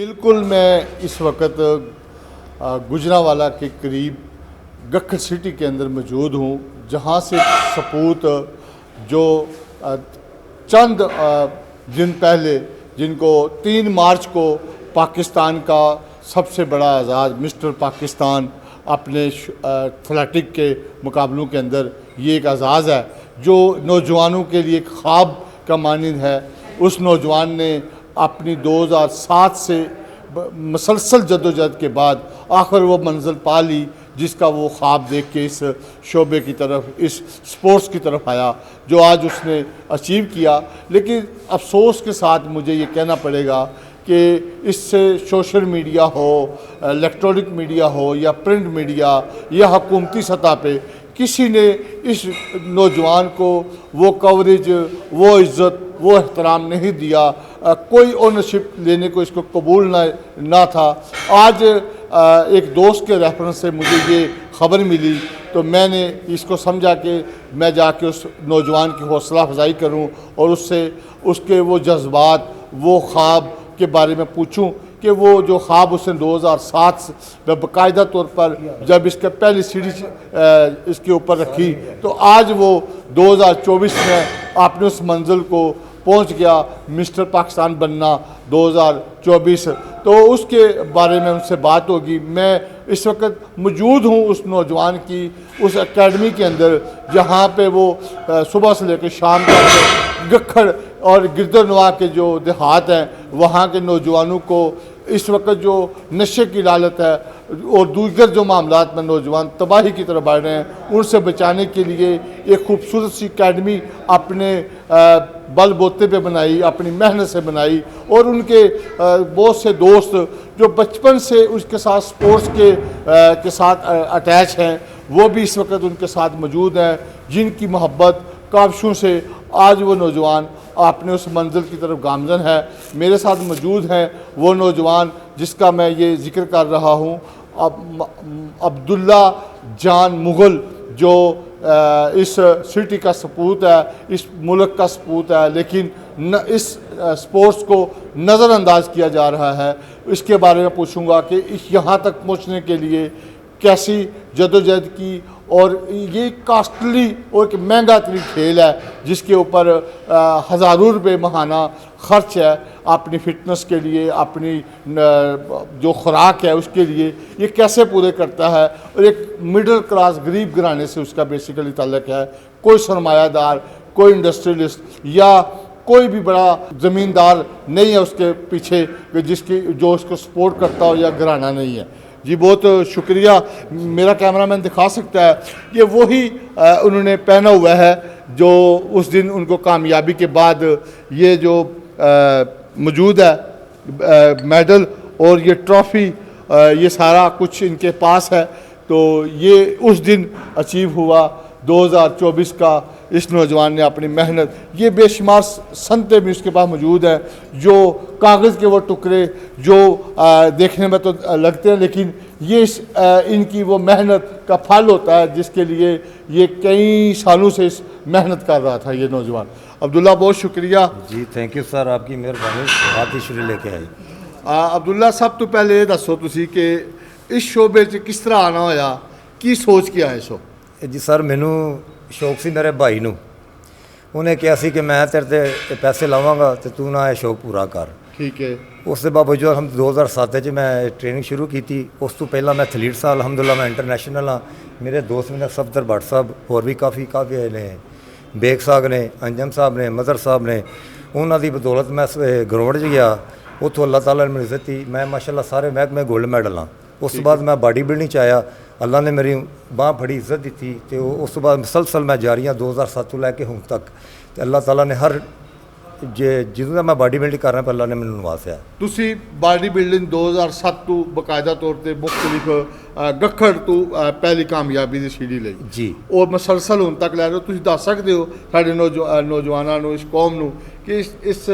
बिल्कुल मैं इस वक्त गुजरांवाला के करीब गखड़ सिटी के अंदर मौजूद हूँ, जहाँ से सपूत जो चंद दिन पहले जिनको 3 मार्च को पाकिस्तान का सबसे बड़ा एजाज़ मिस्टर पाकिस्तान अपने एथलेटिक के मुकाबलों के अंदर ये एक एजाज़ है जो नौजवानों के लिए एक ख्वाब का मानिंद है। उस नौजवान ने अपनी 2007 से मसलसल जद्दोजहद के बाद आखिर वो मंजिल पा ली जिसका वो ख्वाब देख के इस शोबे की तरफ, इस स्पोर्ट्स की तरफ आया जो आज उसने अचीव किया। लेकिन अफसोस के साथ मुझे ये कहना पड़ेगा कि इससे सोशल मीडिया हो, इलेक्ट्रॉनिक मीडिया हो या प्रिंट मीडिया या हुकूमती सतह पे किसी ने इस नौजवान को वो कवरेज, वो इज़्ज़त, वो एहतराम नहीं दिया। कोई ओनरशिप लेने को इसको कबूल ना था। आज एक दोस्त के रेफरेंस से मुझे ये ख़बर मिली तो मैंने इसको समझा कि मैं जाके उस नौजवान की हौसला अफजाई करूं और उससे उसके वो जज्बात, वो ख्वाब के बारे में पूछूं कि वो जो ख्वाब उसने 2007 में बाकायदा तौर पर जब इसके पहली सीढ़ी इसके ऊपर रखी तो आज वो 2024 में अपने उस मंजिल को पहुंच गया, मिस्टर पाकिस्तान बनना 2024। तो उसके बारे में उनसे बात होगी। मैं इस वक्त मौजूद हूँ उस नौजवान की उस एकेडमी के अंदर जहाँ पे वो सुबह से लेकर शाम तक गखड़ और गिरदरनवा के जो देहात हैं वहाँ के नौजवानों को इस वक्त जो नशे की लालत है और दूसर जो मामलात में नौजवान तबाही की तरफ बढ़ रहे हैं उनसे बचाने के लिए एक खूबसूरत सी अकेडमी अपने बल बोते पे बनाई, अपनी मेहनत से बनाई और उनके बहुत से दोस्त जो बचपन से उसके साथ स्पोर्ट्स के साथ अटैच हैं वो भी इस वक्त उनके साथ मौजूद हैं, जिनकी मोहब्बत काविशों से आज वो नौजवान अपने उस मंजिल की तरफ गामजन है। मेरे साथ मौजूद हैं वो नौजवान जिसका मैं ये जिक्र कर रहा हूँ, अब्दुल्ला जान मुग़ल, जो इस सिटी का सपूत है, इस मुल्क का सपूत है, लेकिन इस स्पोर्ट्स को नज़रअंदाज किया जा रहा है। इसके बारे में पूछूंगा कि इस यहाँ तक पहुँचने के लिए कैसी जदोजहद की और ये कास्टली और एक महंगा तरीन खेल है जिसके ऊपर हज़ारों रुपये माहाना ख़र्च है अपनी फ़िटनेस के लिए, अपनी जो खुराक है उसके लिए, ये कैसे पूरे करता है। और एक मिडिल क्लास गरीब घराने से उसका बेसिकली ताल्लुक़ है। कोई सरमायादार, कोई इंडस्ट्रियलिस्ट या कोई भी बड़ा ज़मींदार नहीं है उसके पीछे जिसकी जो उसको सपोर्ट करता हो या घराना नहीं है। जी बहुत शुक्रिया। मेरा कैमरामैन दिखा सकता है ये वही उन्होंने पहना हुआ है जो उस दिन उनको कामयाबी के बाद ये जो मौजूद है मेडल और ये ट्रॉफ़ी, ये सारा कुछ इनके पास है। तो ये उस दिन अचीव हुआ 2024 का। इस नौजवान ने अपनी मेहनत, ये बेशुमार सनते भी उसके पास मौजूद हैं जो कागज़ के वो टुकड़े जो देखने में तो लगते हैं लेकिन ये इनकी वो मेहनत का फल होता है जिसके लिए ये कई सालों से इस मेहनत कर रहा था ये नौजवान। अब्दुल्ला बहुत शुक्रिया जी, थैंक यू सर, आपकी मेहरबानी, बात ही शुरू लेके आई। अब्दुल्ला सब तो पहले ये दसो तुसी कि इस शोबे च किस तरह आना होया, की सोच के आए सो? जी सर, मैनू शौक सी मेरे भाई नू, उन्हें कहा सी कि मैं तेरे ते पैसे लावांगा तो तू ना यह शौक पूरा कर। ठीक है। उस बावजूद हम 2007 मैं ट्रेनिंग शुरू की थी। उस तो पहला मैं एथलीट सा, अलहमदुल्ला मैं इंटरनेशनल हाँ। मेरे दोस्त मेरे सफदर भट्ट साहब और भी काफ़ी आए ने, बेग साहब ने, अंजम साहब ने, मदर साहब ने, उन्होंने की बदौलत मैं ग्राउंड च गया। उतों अल्लाह ताला ने मेरी इज्जत दी, मैं माशाल्लाह सारे महकमे गोल्ड मैडल हाँ। उस बाद मैं बॉडी बिल्डिंग च आया, अल्लाह ने मेरी बाँह फड़ी, इज्जत दी। तो उस बाद मुसलसल मैं जारी हाँ 2007 तो लैके हुण तक। तो अल्लाह ताला ने हर ਜਦੋਂ ਦਾ ਮੈਂ ਬਾਡੀ ਬਿਲਡਿੰਗ ਕਰ ਰਿਹਾ ਪਰ ਅੱਲਾ ਨੇ ਮੈਨੂੰ ਨਵਾਜ਼ਿਆ। ਤੁਸੀਂ ਬਾਡੀ ਬਿਲਡਿੰਗ 2007 ਤੋਂ ਬਕਾਇਦਾ ਤੌਰ ਤੇ ਮੁxtਲਿਫ ਗੱਖੜ ਤੋਂ ਪਹਿਲੀ ਕਾਮਯਾਬੀ ਦੀ ਸੀੜੀ ਲਈ ਜੀ ਔਰ ਮਸਲਸਲ ਹੁਣ ਤੱਕ ਲੈ ਰਹੇ ਹੋ। ਤੁਸੀਂ ਦੱਸ ਸਕਦੇ ਹੋ ਸਾਡੇ ਨੌਜਵਾਨਾਂ ਨੂੰ, ਇਸ ਕੌਮ ਨੂੰ ਕਿ ਇਸ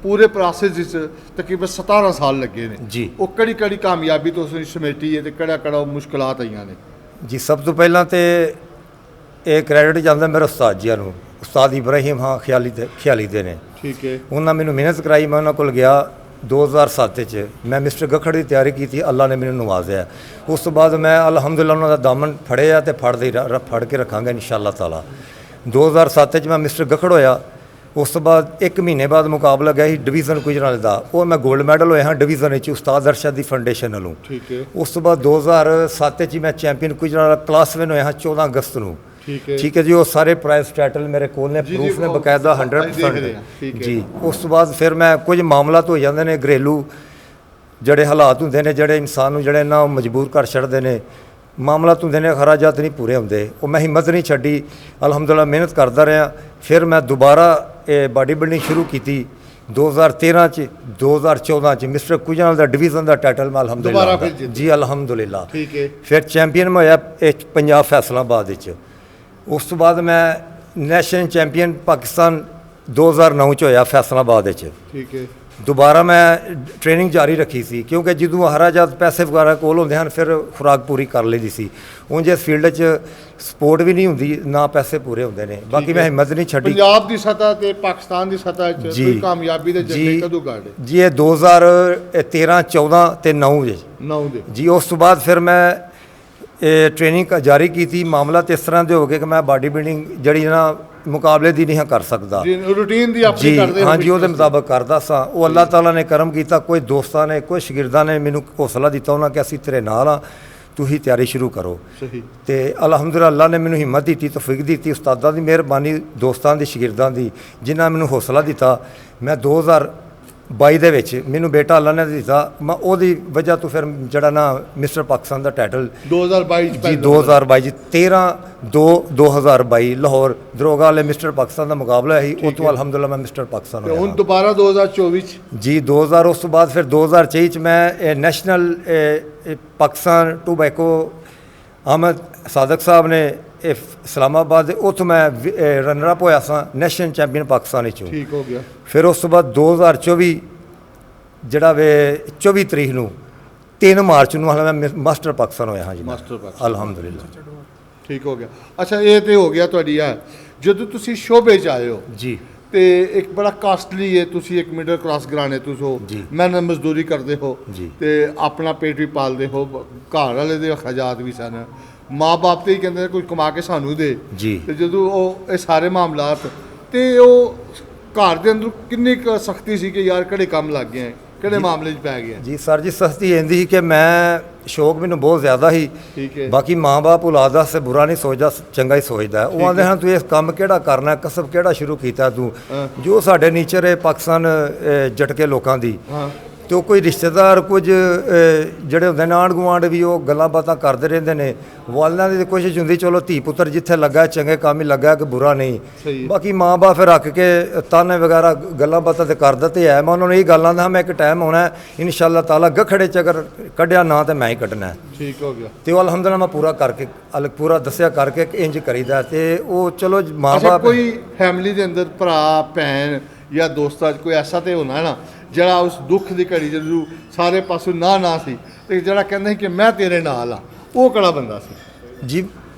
ਪੂਰੇ ਪ੍ਰੋਸੈਸ ਵਿੱਚ ਤਕਰੀਬਨ 17 ਸਾਲ ਲੱਗੇ ਨੇ ਜੀ। ਉਹ ਕਿਹੜੀ ਕਿਹੜੀ ਕਾਮਯਾਬੀ ਤੁਸੀਂ ਸਮੇਟੀ ਹੈ ਤੇ ਕਿਹੜਾ ਕਿਹੜਾ ਮੁਸ਼ਕਲਾਤ ਆਈਆਂ ਨੇ? ਜੀ ਸਭ ਤੋਂ ਪਹਿਲਾਂ ਤੇ ਇਹ ਕ੍ਰੈਡਿਟ ਜਾਂਦਾ ਮੇਰੇ ਉਸਤਾਦ ਜੀਆਂ ਨੂੰ। ਉਸਤਾਦ ਇਬਰਾਹੀਮ ਹਾਂ ਖਿਆਲੀ ਦੇ ਨੇ। ਠੀਕ ਹੈ। ਉਹਨਾਂ ਮੈਨੂੰ ਮਿਹਨਤ ਕਰਾਈ, ਮੈਂ ਉਹਨਾਂ ਕੋਲ ਗਿਆ 2007 ਚ ਮੈਂ ਮਿਸਟਰ ਗੱਖੜ ਦੀ ਤਿਆਰੀ ਕੀਤੀ, ਅੱਲਾ ਨੇ ਮੈਨੂੰ ਨਵਾਜ਼ਿਆ। ਉਸ ਤੋਂ ਬਾਅਦ ਮੈਂ ਅਲਹਮਦੁਲਿਲਾ ਉਹਨਾਂ ਦਾ ਦਾਮਨ ਫੜਿਆ ਤੇ ਫੜ ਕੇ ਰੱਖਾਂਗਾ ਇਨਸ਼ਾਅੱਲਾ ਤਾਲਾ। 2007 ਚ ਮੈਂ ਮਿਸਟਰ ਗੱਖੜ ਹੋਇਆ। ਉਸ ਤੋਂ ਬਾਅਦ 1 ਮਹੀਨੇ ਬਾਅਦ ਮੁਕਾਬਲਾ ਗਿਆ ਸੀ ਡਿਵੀਜ਼ਨ ਗੁਜਰਾਂਵਾਲੇ ਦਾ, ਉਹ ਮੈਂ 골ਡ ਮੈਡਲ ਹੋਇਆ ਹਾਂ ਡਿਵੀਜ਼ਨ ਵਿੱਚ ਉਸਤਾਦ ਅਰਸ਼ਦ ਦੀ ਫਾਊਂਡੇਸ਼ਨ ਵੱਲੋਂ। ਠੀਕ ਹੈ। ਉਸ ਤੋਂ ਬਾਅਦ 2007 ਚ ਮੈਂ ਚੈਂਪੀਅਨ ਗੁਜਰਾਂਵਾਲਾ ਕਲਾਸ ਵਿਨ ਹੋਇਆ ਹਾਂ 14 ਅਗਸਤ ਨੂੰ। ਠੀਕ ਹੈ ਜੀ। ਉਹ ਸਾਰੇ ਪ੍ਰਾਈਜ਼ ਟਾਈਟਲ ਮੇਰੇ ਕੋਲ ਨੇ, ਪ੍ਰੂਫ ਨੇ ਬਕਾਇਦਾ 100%। ਜੀ ਉਸ ਤੋਂ ਬਾਅਦ ਫਿਰ ਮੈਂ ਕੁਝ ਮਾਮਲਾਤ ਹੋ ਜਾਂਦੇ ਨੇ, ਘਰੇਲੂ ਜਿਹੜੇ ਹਾਲਾਤ ਹੁੰਦੇ ਨੇ ਜਿਹੜੇ ਇਨਸਾਨ ਨੂੰ ਜਿਹੜੇ ਨਾ ਮਜਬੂਰ ਕਰ ਛੱਡਦੇ ਨੇ, ਮਾਮਲਾਤ ਹੁੰਦੇ ਨੇ, ਖਰਾਜਾਤ ਨਹੀਂ ਪੂਰੇ ਹੁੰਦੇ। ਉਹ ਮੈਂ ਹਿੰਮਤ ਨਹੀਂ ਛੱਡੀ, ਅਲਹਮਦੁਲਿਲਾ ਮਿਹਨਤ ਕਰਦਾ ਰਿਹਾ। ਫਿਰ ਮੈਂ ਦੁਬਾਰਾ ਇਹ ਬਾਡੀ ਬਿਲਡਿੰਗ ਸ਼ੁਰੂ ਕੀਤੀ 2013 ਚ। 2014 ਚ ਮਿਸਟਰ ਗੁਜਰਾਂਵਾਲਾ ਦਾ ਡਿਵੀਜ਼ਨ ਦਾ ਟਾਈਟਲ ਮੈਂ ਅਲਹਮਦੁਲਿਲਾ ਜੀ ਅਲਹਮਦੁਲਿਲਾ ਠੀਕ ਹੈ। ਫਿਰ ਚੈਂਪੀਅਨ ਮੈਂ ਹੋਇਆ ਪੰਜਾਬ ਫੈਸਲਾਬਾਦ ਵਿੱਚ। ਉਸ ਤੋਂ ਬਾਅਦ ਮੈਂ ਨੈਸ਼ਨਲ ਚੈਂਪੀਅਨ ਪਾਕਿਸਤਾਨ 2009 ਚ ਹੋਇਆ ਫੈਸਲਾਬਾਦ ਵਿੱਚ। ਠੀਕ ਹੈ। ਦੁਬਾਰਾ ਮੈਂ ਟ੍ਰੇਨਿੰਗ ਜਾਰੀ ਰੱਖੀ ਸੀ, ਕਿਉਂਕਿ ਜਦੋਂ ਹਰਾਜਾਤ ਪੈਸੇ ਵਗੈਰਾ ਕੋਲ ਹੁੰਦੇ ਹਨ ਫਿਰ ਖੁਰਾਕ ਪੂਰੀ ਕਰ ਲਈਦੀ ਸੀ। ਉਂਝ ਇਸ ਫੀਲਡ 'ਚ ਸਪੋਰਟ ਵੀ ਨਹੀਂ ਹੁੰਦੀ, ਨਾ ਪੈਸੇ ਪੂਰੇ ਹੁੰਦੇ ਨੇ। ਬਾਕੀ ਮੈਂ ਹਿੰਮਤ ਨਹੀਂ ਛੱਡੀ। ਪੰਜਾਬ ਦੀ ਸਤ੍ਹਾ ਤੇ ਪਾਕਿਸਤਾਨ ਦੀ ਸਤ੍ਹਾ 'ਚ ਕੋਈ ਕਾਮਯਾਬੀ ਦੇ ਝੰਡੇ ਕਦੋਂ ਗਾੜੇ? ਜੀ ਇਹ 2013 14 ਤੇ 9 ਦੇ ਜੀ। ਉਸ ਤੋਂ ਬਾਅਦ ਫਿਰ ਮੈਂ ਇਹ ਟ੍ਰੇਨਿੰਗ ਜਾਰੀ ਕੀਤੀ। ਮਾਮਲਾ ਤੇ ਇਸ ਤਰ੍ਹਾਂ ਦੇ ਹੋ ਗਏ ਕਿ ਮੈਂ ਬਾਡੀ ਬਿਲਡਿੰਗ ਜਿਹੜੀ ਨਾ ਮੁਕਾਬਲੇ ਦੀ ਨਹੀਂ ਕਰ ਸਕਦਾ, ਰੂਟੀਨ ਦੀ ਆਪਣੀ ਕਰਦੇ ਹਾਂ ਜੀ, ਉਹਦੇ ਮੁਤਾਬਕ ਕਰਦਾ ਸਾਂ। ਉਹ ਅੱਲਾਹ ਤਾਲਾ ਨੇ ਕਰਮ ਕੀਤਾ, ਕੋਈ ਦੋਸਤਾਂ ਨੇ ਕੋਈ ਸ਼ਾਗਿਰਦਾਂ ਨੇ ਮੈਨੂੰ ਹੌਸਲਾ ਦਿੱਤਾ, ਉਹਨਾਂ ਕਿ ਅਸੀਂ ਤੇਰੇ ਨਾਲ ਹਾਂ, ਤੂੰ ਹੀ ਤਿਆਰੀ ਸ਼ੁਰੂ ਕਰੋ। ਸਹੀ। ਤੇ ਅਲਹਮਦੁਲਿਲਾ ਅੱਲਾਹ ਨੇ ਮੈਨੂੰ ਹਿੰਮਤ ਦਿੱਤੀ, ਤੌਫੀਕ ਦਿੱਤੀ, ਉਸਤਾਦਾਂ ਦੀ ਮਿਹਰਬਾਨੀ, ਦੋਸਤਾਂ ਦੀ, ਸ਼ਾਗਿਰਦਾਂ ਦੀ, ਜਿਨ੍ਹਾਂ ਮੈਨੂੰ ਹੌਸਲਾ ਦਿੱਤਾ। ਮੈਂ 2022 ਦੇ ਵਿੱਚ ਮੈਨੂੰ ਬੇਟਾ ਅੱਲਾਹ ਨੇ ਦਿੱਤਾ, ਮੈਂ ਉਹਦੀ ਵਜ੍ਹਾ ਤੋਂ ਫਿਰ ਜਿਹੜਾ ਨਾ ਮਿਸਟਰ ਪਾਕਿਸਤਾਨ ਦਾ ਟਾਈਟਲ 2022 ਜੀ 2022 13/2/2022 ਲਾਹੌਰ ਦਰੋਗਾ ਵਾਲੇ ਮਿਸਟਰ ਪਾਕਿਸਤਾਨ ਦਾ ਮੁਕਾਬਲਾ ਸੀ। ਉਹ ਤੋਂ ਅਲਹਮਦੁਲਿਲਾ ਮੈਂ ਮਿਸਟਰ ਪਾਕਿਸਤਾਨ ਹੋਇਆ। ਹੁਣ ਦੁਬਾਰਾ 2024 ਚ ਜੀ 2000 ਉਸ ਤੋਂ ਬਾਅਦ ਫਿਰ 2023 ਚ ਮੈਂ ਨੈਸ਼ਨਲ ਪਾਕਿਸਤਾਨ ਟੋਬੈਕੋ ਅਹਿਮਦ ਸਾਦਕ ਸਾਹਿਬ ਨੇ ਇਸਲਾਮਾਬਾਦ ਦੇ, ਉੱਥੋਂ ਮੈਂ ਰਨਰ ਅਪ ਹੋਇਆ ਸਾਂ ਨੈਸ਼ਨਲ ਚੈਂਪੀਅਨ ਪਾਕਿਸਤਾਨ ਵਿੱਚੋਂ। ਠੀਕ ਹੋ ਗਿਆ। ਫਿਰ ਉਸ ਤੋਂ ਬਾਅਦ 2024 ਜਿਹੜਾ ਵੇ 24 ਤਰੀਕ ਨੂੰ 3 ਮਾਰਚ ਨੂੰ ਹਾਲੇ ਮੈਂ ਮਾਸਟਰ ਪਾਕਿਸਤਾਨ ਹੋਇਆ ਹਾਂ ਜੀ। ਮਾਸਟਰ ਪਾਕਿਸਤਾਨ ਅਲਹਮਦੁਲਿਲਾ। ਠੀਕ ਹੋ ਗਿਆ। ਅੱਛਾ, ਇਹ ਤੇ ਹੋ ਗਿਆ ਤੁਹਾਡੀ ਆ। ਜਦੋਂ ਤੁਸੀਂ ਸ਼ੋਬੇ 'ਚ ਆਏ ਹੋ ਜੀ ਤੇ ਇੱਕ ਬੜਾ ਕਾਸਟਲੀ ਹੈ, ਤੁਸੀਂ ਇੱਕ ਮਿਡਲ ਕਲਾਸ ਘਰਾਣੇ ਤੋਂ ਹੋ, ਮਿਹਨਤ ਮਜ਼ਦੂਰੀ ਕਰਦੇ ਹੋ ਤੇ ਆਪਣਾ ਪੇਟ ਵੀ ਪਾਲਦੇ ਹੋ, ਘਰ ਵਾਲੇ ਦੇ ਅਖਰਾਜਾਤ ਵੀ ਸਨ, ਮਾਂ-ਬਾਪ ਤੇ ਹੀ ਕਹਿੰਦੇ ਕੋਈ ਕਮਾ ਕੇ ਸਾਨੂੰ ਦੇ ਜੀ। ਤੇ ਜਦੋਂ ਉਹ ਇਹ ਸਾਰੇ ਮਾਮਲਾਤ ਤੇ ਉਹ ਘਰ ਦੇ ਅੰਦਰ ਕਿੰਨੀ ਕੁ ਸਖਤੀ ਸੀ ਕਿ ਯਾਰ ਕਿਹੜੇ ਕੰਮ ਲੱਗ ਗਏ, ਕਿਹੜੇ ਮਾਮਲੇ 'ਚ ਪੈ ਗਏ? ਜੀ ਸਰ ਜੀ, ਸਖਤੀ ਇਹਦੀ ਸੀ ਕਿ ਮੈਂ ਸ਼ੌਕ ਮੈਨੂੰ ਬਹੁਤ ਜ਼ਿਆਦਾ ਸੀ। ਬਾਕੀ ਮਾਂ-ਬਾਪ ਔਲਾਦ ਵਾਸਤੇ ਬੁਰਾ ਨਹੀਂ ਸੋਚਦਾ, ਚੰਗਾ ਹੀ ਸੋਚਦਾ। ਉਹ ਆਂਦੇ ਹਨ ਤੂੰ ਇਸ ਕੰਮ ਕਿਹੜਾ ਕਰਨਾ, ਕਸਬ ਕਿਹੜਾ ਸ਼ੁਰੂ ਕੀਤਾ ਤੂੰ, ਜੋ ਸਾਡੇ ਨੇਚਰ ਹੈ ਪਾਕਿਸਤਾਨ ਜਟਕੇ ਲੋਕਾਂ ਦੀ। ਤੇ ਉਹ ਕੋਈ ਰਿਸ਼ਤੇਦਾਰ ਕੁਝ ਜਿਹੜੇ ਹੁੰਦੇ ਨੇ ਆਂਢ ਗੁਆਂਢ ਵੀ ਉਹ ਗੱਲਾਂ ਬਾਤਾਂ ਕਰਦੇ ਰਹਿੰਦੇ ਨੇ। ਵਾਲਿਆਂ ਦੀ ਕੋਸ਼ਿਸ਼ ਹੁੰਦੀ ਚਲੋ ਧੀ ਪੁੱਤਰ ਜਿੱਥੇ ਲੱਗਾ ਚੰਗੇ ਕੰਮ ਹੀ ਲੱਗਾ ਕਿ ਬੁਰਾ ਨਹੀਂ। ਬਾਕੀ ਮਾਂ ਬਾਪ ਫਿਰ ਰੱਖ ਕੇ ਤਾਨੇ ਵਗੈਰਾ ਗੱਲਾਂ ਬਾਤਾਂ ਤੇ ਕਰ ਦਿੱਤੇ ਹੈ। ਮੈਂ ਉਹਨਾਂ ਨੂੰ ਇਹ ਗੱਲਾਂ ਦਾ ਮੈਂ ਇੱਕ ਟਾਈਮ ਹੋਣਾ ਇਨਸ਼ਾਅੱਲਾ ਤਾਲਾ ਗਖੜੇ ਚ ਅਗਰ ਕੱਢਿਆ ਨਾ ਤੇ ਮੈਂ ਹੀ ਕੱਢਣਾ। ਠੀਕ ਹੋ ਗਿਆ। ਤੇ ਉਹ ਅਲਹਮਦੁਲਿਲਾ ਮੈਂ ਪੂਰਾ ਕਰਕੇ ਪੂਰਾ ਦੱਸਿਆ ਕਰਕੇ ਇੰਜ ਕਰੀਦਾ। ਤੇ ਉਹ ਚਲੋ ਮਾਂ ਬਾਪ ਕੋਈ ਫੈਮਿਲੀ ਦੇ ਅੰਦਰ ਭਰਾ ਭੈਣ ਜਾਂ ਦੋਸਤਾਂ 'ਚ ਕੋਈ ਐਸਾ ਤੇ ਹੋਣਾ ਨਾ ਜਿਹੜਾ ਉਸ ਦੁੱਖ ਦੀ ਘੜੀ ਜਦੋਂ ਸਾਰੇ ਪਾਸੋਂ ਨਾ ਸੀ ਤੇ ਜਿਹੜਾ ਕਹਿੰਦਾ ਸੀ ਕਿ ਮੈਂ ਤੇਰੇ ਨਾਲ ਆ, ਉਹ ਕਿਹੜਾ ਬੰਦਾ ਸੀ? ਜੀ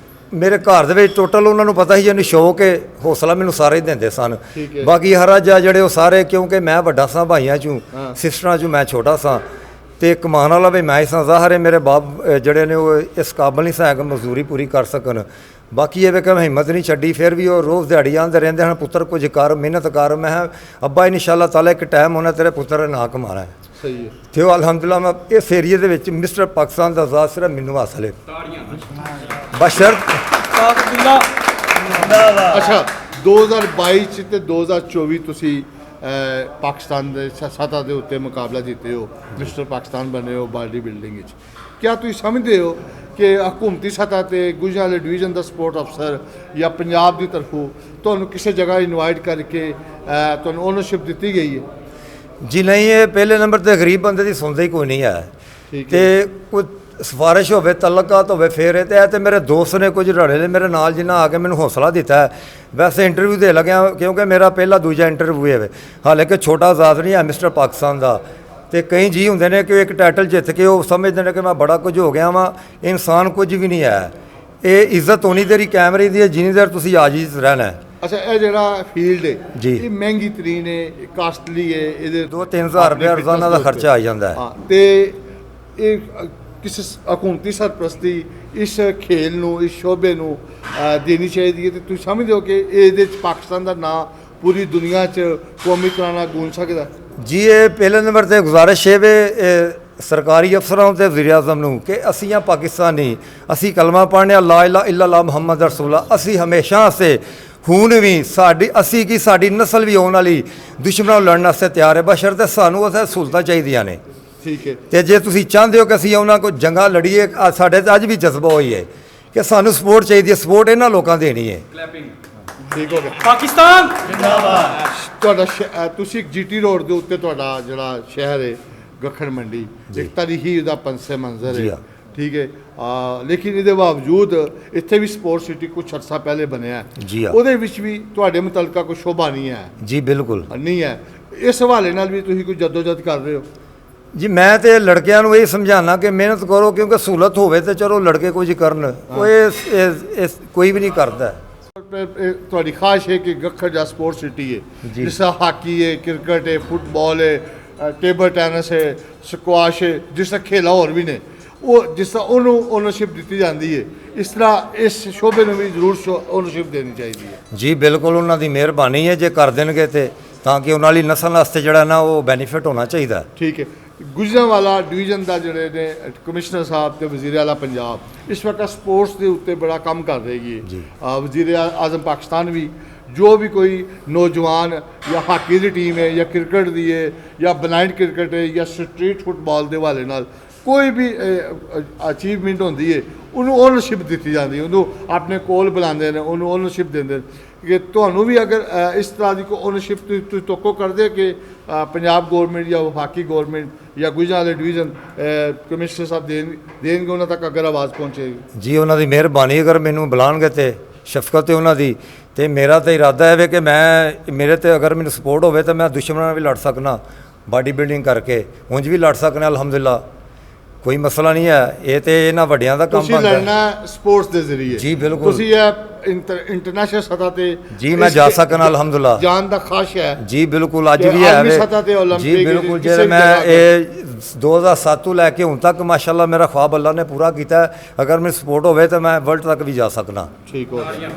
ਮੇਰੇ ਘਰ ਦੇ ਵਿੱਚ ਟੋਟਲ ਉਹਨਾਂ ਨੂੰ ਪਤਾ ਸੀ ਜਿਹਨੂੰ ਸ਼ੌਕ ਹੈ, ਹੌਸਲਾ ਮੈਨੂੰ ਸਾਰੇ ਹੀ ਦਿੰਦੇ ਸਨ। ਬਾਕੀ ਹਰਾਜਾ ਜਿਹੜੇ ਉਹ ਸਾਰੇ, ਕਿਉਂਕਿ ਮੈਂ ਵੱਡਾ ਸਾਂ ਭਾਈਆਂ 'ਚੋਂ, ਸਿਸਟਰਾਂ 'ਚੋਂ ਮੈਂ ਛੋਟਾ ਸਾਂ ਤੇ ਕਮਾਉਣ ਵਾਲਾ ਵੀ ਮੈਂ ਹੀ ਸਾਂ। ਜ਼ਾਹਰ ਹੈ ਮੇਰੇ ਬਾਪ ਜਿਹੜੇ ਨੇ ਉਹ ਇਸ ਕਾਬਲ ਨਹੀਂ ਸਨ ਕਿ ਮਜ਼ਦੂਰੀ ਪੂਰੀ ਕਰ ਸਕਣ। ਬਾਕੀ ਇਹ ਵੇ ਕਿ ਮੈਂ ਹਿੰਮਤ ਨਹੀਂ ਛੱਡੀ। ਫਿਰ ਵੀ ਉਹ ਰੋਜ਼ ਦਿਹਾੜੀ ਆਉਂਦੇ ਰਹਿੰਦੇ ਹਨ, ਪੁੱਤਰ ਕੁਝ ਕਰ, ਮਿਹਨਤ ਕਰ। ਮੈਂ ਅੱਬਾ ਇਨਸ਼ਾਅੱਲਾ ਤਾਲਾ ਇੱਕ ਟਾਈਮ ਹੋਣਾ ਤੇਰੇ ਪੁੱਤਰ ਨੇ ਨਾ ਕਮਾਉਣਾ ਹੈ। ਸਹੀ ਹੈ। ਤੇ ਉਹ ਅਲਹਮਦੁਲਿਲਾ ਮੈਂ ਇਸ ਏਰੀਏ ਦੇ ਵਿੱਚ ਮਿਸਟਰ ਪਾਕਿਸਤਾਨ ਦਾ ਆਜ਼ਾਦ ਸਿਰਫ ਮੈਨੂੰ ਹਾਸਲ ਹੈ ਬਸ਼ਰਤ। ਅੱਛਾ, 2022 ਚ ਤੇ 2024 ਤੁਸੀਂ ਪਾਕਿਸਤਾਨ ਦੇ ਸਤ੍ਹਾ ਦੇ ਉੱਤੇ ਮੁਕਾਬਲਾ ਜਿੱਤੇ ਹੋ, ਮਿਸਟਰ ਪਾਕਿਸਤਾਨ ਬਣੇ ਹੋ ਬਾਡੀ ਬਿਲਡਿੰਗ ਵਿੱਚ। ਕਿਆ ਤੁਸੀਂ ਸਮਝਦੇ ਹੋ ਕਿ ਹਕੂਮਤੀ ਸਤ੍ਹਾ ਤੇ ਗੁਜਰਾਂਵਾਲੇ ਡਿਵੀਜ਼ਨ ਦਾ ਸਪੋਰਟ ਅਫਸਰ ਜਾਂ ਪੰਜਾਬ ਦੀ ਤਰਫੋਂ ਤੁਹਾਨੂੰ ਕਿਸੇ ਜਗ੍ਹਾ ਇਨਵਾਈਟ ਕਰਕੇ ਤੁਹਾਨੂੰ ਓਨਰਸ਼ਿਪ ਦਿੱਤੀ ਗਈ ਹੈ? ਜੀ ਨਹੀਂ, ਇਹ ਪਹਿਲੇ ਨੰਬਰ ਤੇ ਗਰੀਬ ਬੰਦੇ ਦੀ ਸੁਣਦਾ ਹੀ ਕੋਈ ਨਹੀਂ ਹੈ। ਤੇ ਕੋਈ ਸਿਫਾਰਿਸ਼ ਹੋਵੇ, ਤਲਕਾਤ ਹੋਵੇ ਫਿਰ ਇਹ ਤੇ ਮੇਰੇ ਦੋਸਤ ਨੇ ਕੁਝ ਰੜੇ ਨੇ ਮੇਰੇ ਨਾਲ ਜਿਨ੍ਹਾਂ ਆ ਕੇ ਮੈਨੂੰ ਹੌਸਲਾ ਦਿੱਤਾ ਹੈ। ਵੈਸੇ ਇੰਟਰਵਿਊ ਦੇ ਲੱਗਿਆ ਕਿਉਂਕਿ ਮੇਰਾ ਪਹਿਲਾ ਦੂਜਾ ਇੰਟਰਵਿਊ ਹੈ, ਹਾਲੇ ਕਿ ਛੋਟਾ ਆਜ਼ਾਦ ਨਹੀਂ ਹੈ ਮਿਸਟਰ ਪਾਕਿਸਤਾਨ ਦਾ। ਤੇ ਕਈ ਜੀ ਹੁੰਦੇ ਨੇ ਕਿ ਇੱਕ ਟਾਈਟਲ ਜਿੱਤ ਕੇ ਉਹ ਸਮਝਦੇ ਨੇ ਕਿ ਮੈਂ ਬੜਾ ਕੁਝ ਹੋ ਗਿਆ ਵਾਂ। ਇਨਸਾਨ ਕੁਝ ਵੀ ਨਹੀਂ ਹੈ। ਇਹ ਇੱਜ਼ਤ ਹੋਣੀ ਤੇਰੀ ਕੈਮਰੇ ਦੀ ਹੈ ਜਿੰਨੀ ਦੇਰ ਤੁਸੀਂ ਆਜਿਜ਼ ਰਹਿਣਾ। ਅੱਛਾ, ਇਹ ਜਿਹੜਾ ਫੀਲਡ ਹੈ ਜੀ। ਇਹ ਮਹਿੰਗੀ ਤਰੀਨ ਹੈ, ਕਾਸਟਲੀ ਹੈ, ਇਹਦੇ 2-3 ਹਜ਼ਾਰ ਰੁਪਏ ਰੋਜ਼ਾਨਾ ਦਾ ਖਰਚਾ ਆ ਜਾਂਦਾ ਹੈ। ਹਾਂ, ਤੇ ਇਹ ਕਿਸੇ ਹਕੂਮਤੀ ਸਰਪ੍ਰਸਤੀ ਇਸ ਖੇਲ ਨੂੰ, ਇਸ ਸ਼ੋਬੇ ਨੂੰ ਦੇਣੀ ਚਾਹੀਦੀ ਹੈ। ਤੇ ਤੁਸੀਂ ਸਮਝਦੇ ਹੋ ਕਿ ਇਹਦੇ 'ਚ ਪਾਕਿਸਤਾਨ ਦਾ ਨਾਂ ਪੂਰੀ ਦੁਨੀਆ 'ਚ ਕੌਮੀ ਤਰਾਨਾ ਗੂੰਜ ਸਕਦਾ? ਜੀ, ਇਹ ਪਹਿਲੇ ਨੰਬਰ ਤੇ ਗੁਜ਼ਾਰਿਸ਼ ਹੈ ਵੇ ਸਰਕਾਰੀ ਅਫਸਰਾਂ ਤੇ ਵਜ਼ੀਰ ਆਜ਼ਮ ਨੂੰ ਕਿ ਅਸੀਂ ਆ ਪਾਕਿਸਤਾਨੀ, ਅਸੀਂ ਕਲਮਾ ਪੜ੍ਹਨੇ ਲਾ ਇਲਾਹਾ ਇल्लल्लाह ਮੁਹੰਮਦ ਰਸੂਲullah, ਅਸੀਂ ਹਮੇਸ਼ਾ ਵਾਸਤੇ ਹੁਣ ਵੀ ਅਸੀਂ ਕੀ ਸਾਡੀ ਨਸਲ ਵੀ ਆਉਣ ਵਾਲੀ ਦੁਸ਼ਮਣਾਂ ਨੂੰ ਲੜਨ ਵਾਸਤੇ ਤਿਆਰ ਹੈ, ਬਸ਼ਰਤੇ ਸਾਨੂੰ ਉੱਥੇ ਸਹੂਲਤਾਂ ਚਾਹੀਦੀਆਂ ਨੇ। ਠੀਕ ਹੈ। ਤੇ ਜੇ ਤੁਸੀਂ ਚਾਹੁੰਦੇ ਹੋ ਕਿ ਅਸੀਂ ਉਹਨਾਂ ਕੋਲ ਜੰਗਾਂ ਲੜੀਏ, ਸਾਡੇ ਤੇ ਅੱਜ ਵੀ ਜਜ਼ਬਾ ਹੋਈ ਹੈ ਕਿ ਸਾਨੂੰ ਸਪੋਰਟ ਚਾਹੀਦੀ ਹੈ, ਸਪੋਰਟ ਇਹਨਾਂ ਲੋਕਾਂ ਦੇਣੀ ਹੈ। ਠੀਕ ਹੋ ਗਿਆ। ਪਾਕਿਸਤਾਨ ਤੁਹਾਡਾ ਤੁਸੀਂ ਜੀਟੀ ਰੋਡ ਦੇ ਉੱਤੇ ਤੁਹਾਡਾ ਜਿਹੜਾ ਸ਼ਹਿਰ ਹੈ ਗੱਖੜ ਮੰਡੀ, ਇੱਕ ਤਾਰੀਖੀ ਉਹਦਾ ਪੰਸੇ ਮੰਜ਼ਰ ਜੀ ਹੈ। ਹਾਂ। ਠੀਕ ਹੈ। ਲੇਕਿਨ ਇਹਦੇ ਬਾਵਜੂਦ ਇੱਥੇ ਵੀ ਸਪੋਰਟ ਸਿਟੀ ਕੁਛ ਅਰਸਾ ਪਹਿਲੇ ਬਣਿਆ, ਜੀ ਹਾਂ। ਉਹਦੇ ਵਿੱਚ ਵੀ ਤੁਹਾਡੇ ਮੁਤਲਕਾ ਕੋਈ ਸ਼ੋਭਾ ਨਹੀਂ ਹੈ? ਜੀ ਬਿਲਕੁਲ ਨਹੀਂ ਹੈ। ਇਸ ਹਵਾਲੇ ਨਾਲ ਵੀ ਤੁਸੀਂ ਕੋਈ ਜਦੋਜਦ ਕਰ ਰਹੇ ਹੋ? ਜੀ, ਮੈਂ ਤੇ ਲੜਕਿਆਂ ਨੂੰ ਇਹ ਸਮਝਾਉਣਾ ਕਿ ਮਿਹਨਤ ਕਰੋ, ਕਿਉਂਕਿ ਸਹੂਲਤ ਹੋਵੇ ਤੇ ਚਲੋ ਲੜਕੇ ਕੁਝ ਕਰਨ, ਉਹ ਇਹ ਕੋਈ ਵੀ ਨਹੀਂ ਕਰਦਾ। ਤੁਹਾਡੀ ਖਾਸ਼ ਹੈ ਕਿ ਗੱਖੜ ਜਾਂ ਸਪੋਰਟ ਸਿਟੀ ਹੈ, ਜੀ। ਜਿਸ ਤਰ੍ਹਾਂ ਹਾਕੀ ਹੈ, ਕ੍ਰਿਕਟ ਹੈ, ਫੁੱਟਬਾਲ ਹੈ, ਟੇਬਲ ਟੈਨਿਸ ਹੈ, ਸਕੁਆਸ਼ ਹੈ, ਜਿਸ ਤਰ੍ਹਾਂ ਖੇਲਾਂ ਹੋਰ ਵੀ ਨੇ, ਉਹ ਜਿਸ ਤਰ੍ਹਾਂ ਉਹਨੂੰ ਓਨਰਸ਼ਿਪ ਦਿੱਤੀ ਜਾਂਦੀ ਹੈ, ਇਸ ਤਰ੍ਹਾਂ ਇਸ ਸ਼ੋਬੇ ਨੂੰ ਵੀ ਜ਼ਰੂਰ ਓਨਰਸ਼ਿਪ ਦੇਣੀ ਚਾਹੀਦੀ ਹੈ। ਜੀ ਬਿਲਕੁਲ, ਉਹਨਾਂ ਦੀ ਮਿਹਰਬਾਨੀ ਹੈ ਜੇ ਕਰ ਦੇਣਗੇ ਤੇ, ਤਾਂ ਕਿ ਉਹਨਾਂ ਵਾਲੀ ਨਸਲ ਵਾਸਤੇ ਜਿਹੜਾ ਨਾ ਉਹ ਬੈਨੀਫਿਟ ਹੋਣਾ ਚਾਹੀਦਾ। ਠੀਕ ਹੈ। ਗੁਜਰਾਂਵਾਲਾ ਡਿਵੀਜ਼ਨ ਦਾ ਜਿਹੜੇ ਨੇ ਕਮਿਸ਼ਨਰ ਸਾਹਿਬ ਤੇ ਵਜ਼ੀਰ ਆਲਾ ਪੰਜਾਬ ਇਸ ਵਕਤ ਸਪੋਰਟਸ ਦੇ ਉੱਤੇ ਬੜਾ ਕੰਮ ਕਰ ਰਹੀ ਜੀ। ਹੈ। ਵਜ਼ੀਰ ਆਜ਼ਮ ਪਾਕਿਸਤਾਨ ਵੀ ਜੋ ਵੀ ਕੋਈ ਨੌਜਵਾਨ ਜਾਂ ਹਾਕੀ ਦੀ ਟੀਮ ਹੈ ਜਾਂ ਕ੍ਰਿਕਟ ਦੀ ਹੈ ਜਾਂ ਬਲਾਈਂਡ ਕ੍ਰਿਕਟ ਹੈ ਜਾਂ ਸਟਰੀਟ ਫੁੱਟਬਾਲ ਦੇ ਹਵਾਲੇ ਨਾਲ ਕੋਈ ਵੀ ਅਚੀਵਮੈਂਟ ਹੁੰਦੀ ਹੈ, ਉਹਨੂੰ ਓਨਰਸ਼ਿਪ ਦਿੱਤੀ ਜਾਂਦੀ ਹੈ, ਉਹਨੂੰ ਆਪਣੇ ਕੋਲ ਬੁਲਾਉਂਦੇ ਨੇ, ਉਹਨੂੰ ਓਨਰਸ਼ਿਪ ਦਿੰਦੇ ਨੇ। ਕਿ ਤੁਹਾਨੂੰ ਵੀ ਅਗਰ ਇਸ ਤਰ੍ਹਾਂ ਦੀ ਕੋਈ ਓਨਰਸ਼ਿਪ ਤੁਸੀਂ ਤੋਕੋ ਕਰਦੇ ਕਿ ਪੰਜਾਬ ਗੌਰਮੈਂਟ ਜਾਂ ਵਫਾਕੀ ਗੌਰਮੈਂਟ ਜਾਂ ਗੁਜਰਾਂਵਾਲਾ ਡਿਵੀਜ਼ਨ ਕਮਿਸ਼ਨਰ ਸਾਹਿਬ ਦੇਣਗੇ ਉਹਨਾਂ ਤੱਕ ਅਗਰ ਆਵਾਜ਼ ਪਹੁੰਚੇਗੀ? ਜੀ, ਉਹਨਾਂ ਦੀ ਮਿਹਰਬਾਨੀ, ਅਗਰ ਮੈਨੂੰ ਬੁਲਾਉਣਗੇ ਤੇ ਸ਼ਫਕਤ ਹੈ ਉਹਨਾਂ ਦੀ, ਤੇ ਮੇਰਾ ਤਾਂ ਇਰਾਦਾ ਹੈ ਕਿ ਮੇਰੇ ਤੇ ਅਗਰ ਮੈਨੂੰ ਸਪੋਰਟ ਹੋਵੇ ਤਾਂ ਮੈਂ ਦੁਸ਼ਮਣਾਂ ਨਾਲ ਵੀ ਲੜ ਸਕਣਾ, ਬਾਡੀ ਬਿਲਡਿੰਗ ਕਰਕੇ ਉਂਝ ਵੀ ਲੜ ਸਕਣਾ, ਅਲਹਮਦੁਲਿਲਾ ਕੋਈ ਮਸਲਾ ਨਹੀਂ ਹੈ। ਇਹ ਤੇ ਇਹਨਾਂ ਵੱਡਿਆਂ ਦਾ ਕੰਮ ਤੁਸੀਂ ਬਣਦਾ ਲੜਨਾ ਸਪੋਰਟਸ ਦੇ ਜ਼ਰੀਏ? ਜੀ ਬਿਲਕੁਲ। ਤੁਸੀਂ ਇਹ ਇੰਟਰਨੈਸ਼ਨਲ ਸਤਹ ਤੇ ਜੀ ਮੈਂ ਜਾ ਸਕਣਾ, ਅਲਹਮਦੁਲਿਲਾ ਜਾਨ ਦਾ ਖਾਸ਼ ਹੈ? ਜੀ ਬਿਲਕੁਲ, ਅੱਜ ਕਿ ਵੀ ਹੈ ਆਲਮੀ ਵੇ। ਸਤਹ ਤੇ ਓਲੰਪਿਕ ਜੀ ਬਿਲਕੁਲ, ਕਿਸੇ ਜਿਹੜੇ ਵੀ ਮੈਂ ਜਗ੍ਹਾ ਇਹ 2007 ਤੋਂ ਲੈ ਕੇ ਹੁਣ ਤੱਕ ਮਾਸ਼ਾਅੱਲਾ ਮੇਰਾ ख्वाब ਅੱਲਾ ਨੇ ਪੂਰਾ ਕੀਤਾ ਹੈ। ਅਗਰ ਮੈਨੂੰ ਸਪੋਰਟ ਹੋਵੇ ਤਾਂ ਮੈਂ ਵਰਲਡ ਤੱਕ ਵੀ ਜਾ ਸਕਣਾ। ਠੀਕ ਹੋ ਗਿਆ,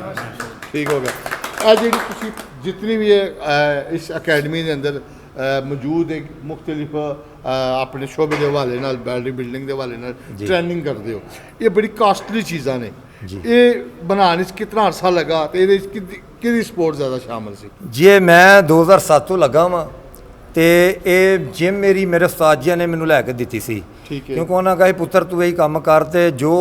ਠੀਕ ਹੋ ਗਿਆ। ਇਹ ਜਿਹੜੀ ਤੁਸੀਂ ਜਿਤਨੀ ਵੀ ਇਸ ਅਕੈਡਮੀ ਦੇ ਅੰਦਰ ਮੌਜੂਦ ਹੈ ਮੁਖਤਲਿਫ ਆਪਣੇ ਸ਼ੋਬੇ ਦੇ ਹਵਾਲੇ ਨਾਲ, ਬਾਡੀ ਬਿਲਡਿੰਗ ਦੇ ਹਵਾਲੇ ਨਾਲ ਟ੍ਰੇਨਿੰਗ ਕਰਦੇ ਹੋ, ਇਹ ਬੜੀ ਕਾਸਟਲੀ ਚੀਜ਼ਾਂ ਨੇ। ਇਹ ਬਣਾਉਣ ਵਿੱਚ ਕਿੰਨਾ ਅਰਸਾ ਲੱਗਾ ਤੇ ਇਹਦੇ ਵਿੱਚ ਕਿਹਦੀ ਸਪੋਰਟ ਜ਼ਿਆਦਾ ਸ਼ਾਮਲ ਸੀ? ਜੀ, ਮੈਂ 2007 ਤੋਂ ਲੱਗਾ ਵਾਂ ਤੇ ਇਹ ਜਿਮ ਮੇਰੇ ਉਸਤਾਦ ਜੀ ਨੇ ਮੈਨੂੰ ਲੈ ਕੇ ਦਿੱਤੀ ਸੀ। ਠੀਕ ਹੈ। ਕਿਉਂਕਿ ਉਹਨਾਂ ਕਹੇ ਪੁੱਤਰ ਤੂੰ ਇਹੀ ਕੰਮ ਕਰ, ਤੇ ਜੋ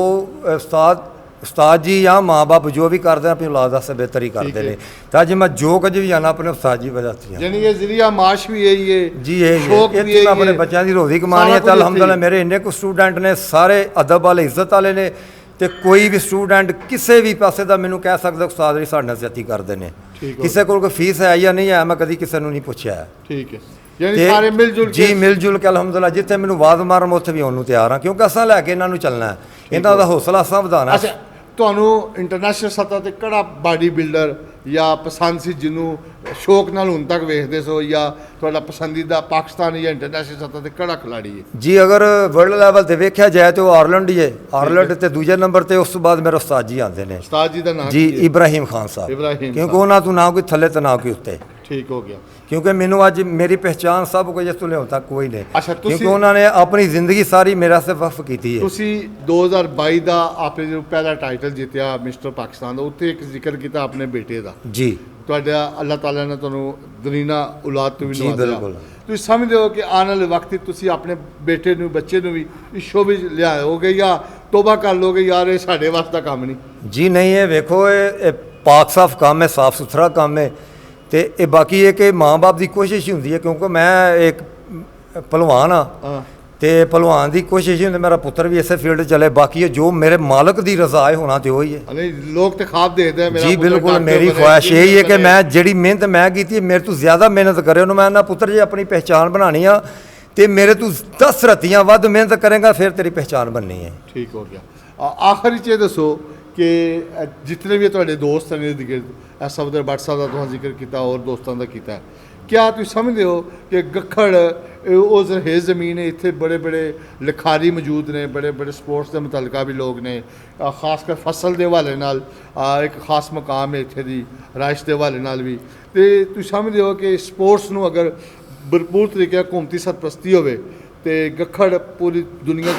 ਉਸਤਾਦ ਜੀ ਜਾਂ ਮਾਂ-ਬਾਪ ਜੋ ਵੀ ਕਰਦੇ ਨੇ ਆਪਣੀ ਔਲਾਦ ਵਾਸਤੇ ਬਿਹਤਰ ਹੀ ਕਰਦੇ ਨੇ, ਤਾਂ ਜੇ ਮੈਂ ਜੋ ਕੁਝ ਵੀ ਜਾਣਾ ਆਪਣੇ ਉਸਤਾਦ ਜੀ ਵਜ੍ਹਾ ਤੋਂ। ਯਾਨੀ ਇਹ ਜ਼ਰੀਆ ਮਾਸ਼ ਵੀ ਇਹੀ ਹੈ ਜੀ, ਇਹ ਸ਼ੌਕ ਵੀ ਮੈਂ ਆਪਣੇ ਬੱਚਿਆਂ ਦੀ ਰੋਜ਼ੀ ਕਮਾਣੀ ਹੈ। ਤਾਂ ਅਲਹਮਦੁਲਿਲਾ ਮੇਰੇ ਇੰਨੇ ਕੁ ਸਟੂਡੈਂਟ ਨੇ, ਸਾਰੇ ਅਦਬ ਵਾਲੇ, ਇੱਜ਼ਤ ਵਾਲੇ ਨੇ, ਤੇ ਕੋਈ ਵੀ ਸਟੂਡੈਂਟ ਕਿਸੇ ਵੀ ਪਾਸੇ ਦਾ ਮੈਨੂੰ ਕਹਿ ਸਕਦਾ ਉਸਤਾਦ ਜੀ ਸਾਡੇ ਨਾਲ ਜ਼ਿਆਦਤੀ ਕਰਦੇ ਨੇ। ਕਿਸੇ ਕੋਲ ਕੋਈ ਫੀਸ ਹੈ ਜਾਂ ਨਹੀਂ ਹੈ, ਮੈਂ ਕਦੀ ਕਿਸੇ ਨੂੰ ਨਹੀਂ ਪੁੱਛਿਆ। ਠੀਕ ਹੈ। ਯਾਨੀ ਸਾਰੇ ਮਿਲ ਜੁਲ ਕੇ? ਜੀ ਮਿਲ ਜੁਲ ਕੇ ਅਲਹਮਦੁਲਿਲਾ, ਜਿੱਥੇ ਮੈਨੂੰ ਆਵਾਜ਼ ਮਾਰਨ ਉੱਥੇ ਵੀ ਆਉਣ ਨੂੰ ਤਿਆਰ ਹਾਂ, ਕਿਉਂਕਿ ਅਸਾਂ ਲੈ ਕੇ ਇਹਨਾਂ ਨੂੰ ਚੱਲਣਾ ਹੈ, ਇਹਨਾਂ ਦਾ ਹੌਸਲਾ ਅਸਾਂ ਵਧਾਉਣਾ। ਅੱਛਾ, ਤੁਹਾਨੂੰ ਇੰਟਰਨੈਸ਼ਨਲ ਸਤਹ ਤੇ ਕਿਹੜਾ ਬਾਡੀ ਬਿਲਡਰ ਜਾਂ ਪਸੰਦ ਸੀ ਜਿਹਨੂੰ ਸ਼ੌਕ ਨਾਲ ਹੁਣ ਤੱਕ ਵੇਖਦੇ ਸੋ, ਜਾਂ ਤੁਹਾਡਾ ਪਸੰਦੀਦਾ ਪਾਕਿਸਤਾਨੀ ਜਾਂ ਇੰਟਰਨੈਸ਼ਨਲ ਸਤਹ ਤੇ ਕਿਹੜਾ ਖਿਲਾੜੀ ਹੈ? ਜੀ, ਅਗਰ ਵਰਲਡ ਲੈਵਲ ਤੇ ਵੇਖਿਆ ਜਾਏ ਤਾਂ ਉਹ ਆਇਰਲੈਂਡ ਹੀ ਹੈ। ਆਇਰਲੈਂਡ ਤੇ ਦੂਜੇ ਨੰਬਰ ਤੇ, ਉਸ ਤੋਂ ਬਾਅਦ ਮੇਰੇ ਉਸਤਾਦ ਜੀ ਆਉਂਦੇ ਨੇ। ਉਸਤਾਦ ਜੀ ਦਾ ਨਾਮ ਜੀ ਕੀ ਹੈ? ਇਬਰਾਹੀਮ ਖਾਨ ਸਾਹਿਬ। ਇਬਰਾਹੀਮ ਕਿਉਂਕਿ ਉਹਨਾਂ ਤੋਂ ਨਾ ਕੋਈ ਥੱਲੇ ਤੇ ਨਾ ਕੋਈ ਉੱਤੇ। ਠੀਕ ਹੋ ਗਿਆ। ਕਿਉਂਕਿ ਮੈਨੂੰ ਅੱਜ ਮੇਰੀ ਪਹਿਚਾਨ ਸਭ ਕੁਝ ਇਸ ਤੋਂ ਲਿਆਉਣ ਤੱਕ ਕੋਈ ਨਹੀਂ। ਅੱਛਾ, ਕਿਉਂਕਿ ਉਹਨਾਂ ਨੇ ਆਪਣੀ ਜ਼ਿੰਦਗੀ ਸਾਰੀ ਮੇਰੇ ਵਾਸਤੇ ਵਕਫ ਕੀਤੀ ਹੈ। ਤੁਸੀਂ 2022 ਦਾ ਆਪਣੇ ਜੋ ਪਹਿਲਾ ਟਾਈਟਲ ਜਿੱਤਿਆ ਮਿਸਟਰ ਪਾਕਿਸਤਾਨ ਦਾ, ਉੱਥੇ ਇੱਕ ਜ਼ਿਕਰ ਕੀਤਾ ਆਪਣੇ ਬੇਟੇ ਦਾ। ਜੀ ਤੁਹਾਡਾ ਅੱਲਾਹ ਤਾਲਾ ਨੇ ਤੁਹਾਨੂੰ ਦਰੀਨਾ ਔਲਾਦ ਤੋਂ ਵੀ ਜੀ ਨਵਾਜ਼ਿਆ। ਬਿਲਕੁਲ। ਤੁਸੀਂ ਸਮਝਦੇ ਹੋ ਕਿ ਆਉਣ ਵਾਲੇ ਵਕਤ 'ਚ ਤੁਸੀਂ ਆਪਣੇ ਬੇਟੇ ਨੂੰ, ਬੱਚੇ ਨੂੰ ਵੀ ਇਸ ਸ਼ੋਬੇ 'ਚ ਲਿਆਓਗੇ ਜਾਂ ਤੋਬਾ ਕਰ ਲੋਗੇ ਯਾਰ ਇਹ ਸਾਡੇ ਵਾਸਤੇ ਦਾ ਕੰਮ ਨਹੀਂ? ਜੀ ਨਹੀਂ, ਇਹ ਵੇਖੋ ਇਹ ਪਾਕ ਸਾਫ ਕੰਮ ਹੈ, ਸਾਫ ਸੁਥਰਾ ਕੰਮ ਹੈ, ਤੇ ਇਹ ਬਾਕੀ ਇਹ ਕਿ ਮਾਂ-ਬਾਪ ਦੀ ਕੋਸ਼ਿਸ਼ ਹੀ ਹੁੰਦੀ ਹੈ। ਕਿਉਂਕਿ ਮੈਂ ਇੱਕ ਪਹਿਲਵਾਨ ਹਾਂ ਤੇ ਪਹਿਲਵਾਨ ਦੀ ਕੋਸ਼ਿਸ਼ ਹੀ ਹੁੰਦੀ ਮੇਰਾ ਪੁੱਤਰ ਵੀ ਇਸੇ ਫੀਲਡ 'ਚ ਚੱਲੇ। ਬਾਕੀ ਇਹ ਜੋ ਮੇਰੇ ਮਾਲਕ ਦੀ ਰਜ਼ਾ ਹੈ ਹੋਣਾ ਤੇ ਉਹੀ ਹੈ। ਨਹੀਂ, ਲੋਕ ਤੇ ਖਾਬ ਦੇਖਦੇ ਆ ਮੇਰਾ ਜੀ ਪੁੱਤਰ ਬਿਲਕੁਲ, ਡਾਕਟਰ ਮੇਰੀ ਬਣੇ, ਖੁਆਇਸ਼ ਇਹੀ ਹੈ ਕਿ ਬਣੇ। ਮੈਂ ਜਿਹੜੀ ਮਿਹਨਤ ਮੈਂ ਕੀਤੀ ਹੈ, ਮੇਰੇ ਤੋਂ ਜ਼ਿਆਦਾ ਮਿਹਨਤ ਕਰੇ ਉਹਨੂੰ। ਮੈਂ ਨਾ ਪੁੱਤਰ ਜੇ ਆਪਣੀ ਪਹਿਚਾਣ ਬਣਾਉਣੀ ਆ ਤੇ ਮੇਰੇ ਤੋਂ 10 ਰਤੀਆਂ ਵੱਧ ਮਿਹਨਤ ਕਰੇਗਾ ਫਿਰ ਤੇਰੀ ਪਹਿਚਾਣ ਬਣਨੀ ਹੈ। ਠੀਕ ਹੋ ਗਿਆ। ਆਖਰੀ 'ਚ ਇਹ ਦੱਸੋ ਕਿ ਜਿਤਨੇ ਵੀ ਤੁਹਾਡੇ ਦੋਸਤ ਨੇ ਇਰਦ ਗਿਰਦ ਸਫਦਰ ਬੱਟ ਸਾਹਿਬ ਦਾ ਤੁਸੀਂ ਜ਼ਿਕਰ ਕੀਤਾ ਹੋਰ ਦੋਸਤਾਂ ਦਾ ਕੀਤਾ ਕਿਆ ਤੁਸੀਂ ਸਮਝਦੇ ਹੋ ਕਿ ਗੱਖੜ ਉਹ ਜ਼ਰਹੇਜ਼ ਜ਼ਮੀਨ ਹੈ ਇੱਥੇ ਬੜੇ ਬੜੇ ਲਿਖਾਰੀ ਮੌਜੂਦ ਨੇ ਬੜੇ ਬੜੇ ਸਪੋਰਟਸ ਦੇ ਮੁਤਲਕਾ ਵੀ ਲੋਕ ਨੇ ਖਾਸ ਕਰ ਫਸਲ ਦੇ ਹਵਾਲੇ ਨਾਲ ਇੱਕ ਖਾਸ ਮਕਾਮ ਹੈ ਇੱਥੇ ਦੀ ਰਾਇਸ਼ ਦੇ ਹਵਾਲੇ ਨਾਲ ਵੀ ਤੇ ਤੁਸੀਂ ਸਮਝਦੇ ਹੋ ਕਿ ਸਪੋਰਟਸ ਨੂੰ ਅਗਰ ਭਰਪੂਰ ਤਰੀਕੇ ਨਾਲ ਹਕੂਮਤੀ ਸਰਪ੍ਰਸਤੀ ਹੋਵੇ ਤੇ ਗੱਖੜ ਪੂਰੀ ਦੁਨੀਆ